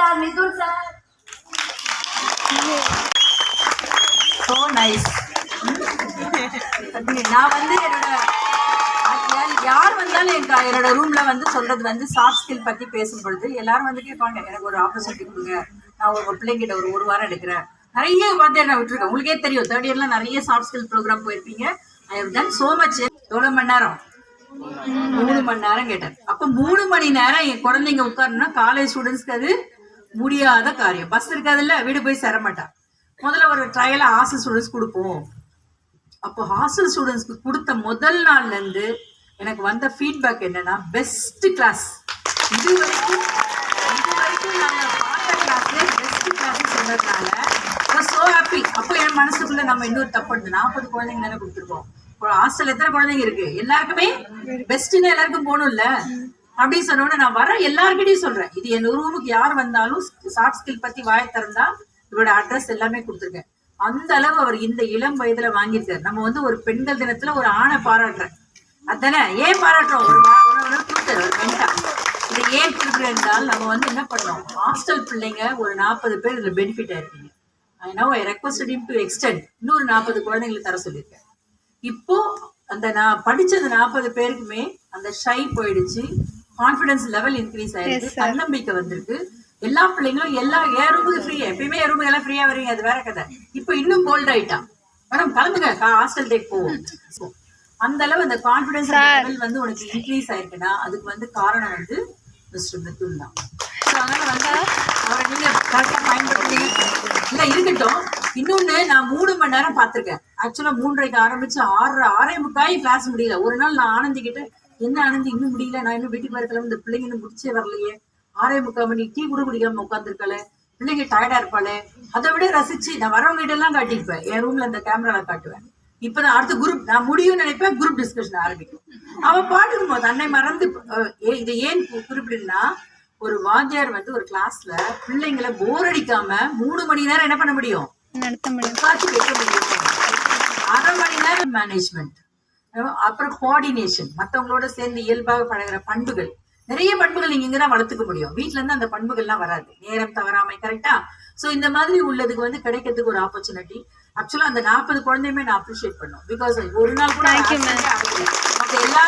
Sir, Mithun sir. So nice. நான் வந்து யார் வந்தாலும் என்னோட ரூம்ல வந்து சொல்றது வந்து சாஃப்ட் ஸ்கில் பத்தி பேசும் பொழுது எல்லாரும் வந்து கேட்பாங்க, எனக்கு ஒரு ஆப்பர்ச்சுனிட்டி கொடுங்க, நான் ஒரு பிள்ளைங்கிட்ட ஒரு வாரம் எடுக்கிறேன். நிறைய வார்த்தை நான் விட்டுருக்கேன். உங்களுக்கே தெரியும், தேர்ட் இயர்லாம் நிறைய சாஃப்ட் ஸ்கில் ப்ரோக்ராம் போயிருப்பீங்க. I have done so much. எவ்வளவு மணி நேரம்? 3 மணி நேரம் கேட்டேன். அப்ப 3 மணி நேரம் என் குழந்தைங்க உட்காரணும்னா காலேஜ் ஸ்டூடெண்ட்ஸ்க்கு அது முடியாத காரியம். பஸ் இருக்காதுல்ல, வீடு போய் சேர மாட்டான். முதல்ல ஒரு ட்ரையலை ஹாஸ்டல் ஸ்டூடெண்ட்ஸ் கொடுப்போம். அப்போ ஹாஸ்டல் ஸ்டூடெண்ட்ஸ்க்கு கொடுத்த முதல் நாள்ல இருந்து எனக்கு வந்த ஃபீட்பேக் என்னன்னா, பெஸ்ட் கிளாஸ். இது வரைக்கும் நாங்கள் பார்த்த கிளாஸ்ல பெஸ்ட் கிளாஸ் சொன்னதுனால சோ ஹாப்பி. அப்போ என் மனசுக்குள்ள நம்ம இன்னொரு தப்பு 40 குழந்தைங்க தானே கொடுத்துருக்கோம். ஹாஸ்டல் எத்தனை குழந்தைங்க இருக்கு? எல்லாருக்குமே பெஸ்ட்னா எல்லாருக்கும் போகணும்ல அப்படின்னு சொன்னோன்னு நான் வர எல்லாருக்கிட்டையும் சொல்றேன், இது என் ரூமுக்கு யார் வந்தாலும் சாஃப்ட் ஸ்கில் பத்தி வாய திறந்தா இவரோட அட்ரஸ் எல்லாமே கொடுத்துருக்கேன். அந்த அளவு அவர் இந்த இளம் வயதுல வாங்கியிருக்காரு. நம்ம வந்து ஒரு பெண்கள் தினத்துல ஒரு ஆணை பாராட்டுறேன், அதானே ஏன் பாராட்டுறோம்? ஒரு பெண்டா இதை ஏன் கொடுக்குறேன் என்றால், நம்ம வந்து என்ன பண்ணோம், ஹாஸ்டல் பிள்ளைங்க ஒரு 40 பேர் இதுல பெனிஃபிட் ஆயிருக்கீங்க. I requested him to extend, இன்னொரு 40 குழந்தைங்களுக்கு தர சொல்லியிருக்கேன். இப்போ அந்த நான் படிச்சது 40 பேருக்குமே அந்த ஷை போயிடுச்சு, கான்ஃபிடன்ஸ் லெவல் இன்க்ரீஸ் ஆயிருக்கு, தன்னம்பிக்கை வந்திருக்கு. எல்லா பிள்ளைங்களும் என் ரூமுக்கு ஃப்ரீயா, எப்பயுமே என் ரூமுக்கு எல்லாம் ஃப்ரீயா வரீங்க, அது வேற கதை. இப்போ இன்னும் போல்ட் ஆயிட்டான், மேடம் கிளம்புங்க ஹாஸ்டல் டேக் போவோம். அந்த அளவு அந்த கான்ஃபிடன்ஸ் லெவல் வந்து உனக்கு இன்க்ரீஸ் ஆயிருக்குன்னா அதுக்கு வந்து காரணம் வந்து மிஸ்டர் மிதுன் தான். ஸோ அதனால வந்து அவரை நீங்க கரெக்டாக பயன்படுத்துறீங்க இல்லை இருக்கட்டும். இன்னொன்னு, நான் 3 மணி நேரம் பார்த்துருக்கேன். ஆக்சுவலா 3:30 ஆரம்பிச்சு 6:45 கிளாஸ் முடியல. ஒரு நாள் நான் ஆனந்தி கிட்ட, என்ன ஆனந்தி இன்னும் முடியல, நான் இன்னும் வீட்டுக்கு வரத்துல இந்த பிள்ளைங்க இன்னும் முடிச்சே வரலையே, 6:45 மணி டீ கூட குடிக்காம உட்காந்துருக்கல, பிள்ளைங்க டயர்டா இருப்பாளே. அதை விட ரசிச்சு நான் வரவங்க கிட்ட எல்லாம் காட்டியிருப்பேன், என் ரூம்ல அந்த கேமரால காட்டுவேன். இப்பதான் அடுத்த குரூப் நான் முடியும்னு நினைப்பேன், குரூப் டிஸ்கஷன் ஆரம்பிக்கும். அவன் பாட்டுக்கும் போது தன்னை மறந்து. இதை ஏன் குறிப்பிடுன்னா, ஒரு வாத்தியார் வந்து ஒரு கிளாஸ்ல பிள்ளைங்களை போர் அடிக்காம 3 மணி நேரம் என்ன பண்ண முடியும், நடத்த முடியும், கேட்க முடியும். 1/2 மணி நேரம் மேனேஜ்மெண்ட், அப்புறம் கோஆர்டினேஷன், மற்றவங்களோட சேர்ந்து இயல்பாக பழகிற பண்புகள், நிறைய பண்புகள் நீங்க இங்கதான் வளர்த்துக்க முடியும். வீட்டுல இருந்து அந்த பண்புகள்லாம் வராது, நேரம் தவறாமை, கரெக்டா? சோ இந்த மாதிரி உள்ளதுக்கு வந்து கிடைக்கிறதுக்கு ஒரு ஆப்பர்ச்சுனிட்டி. ஆக்சுவலா அந்த 40 குழந்தையுமே நான் அப்ரிஷியேட் பண்ணோம். பிகாஸ் ஒரு நாள் கூட எல்லா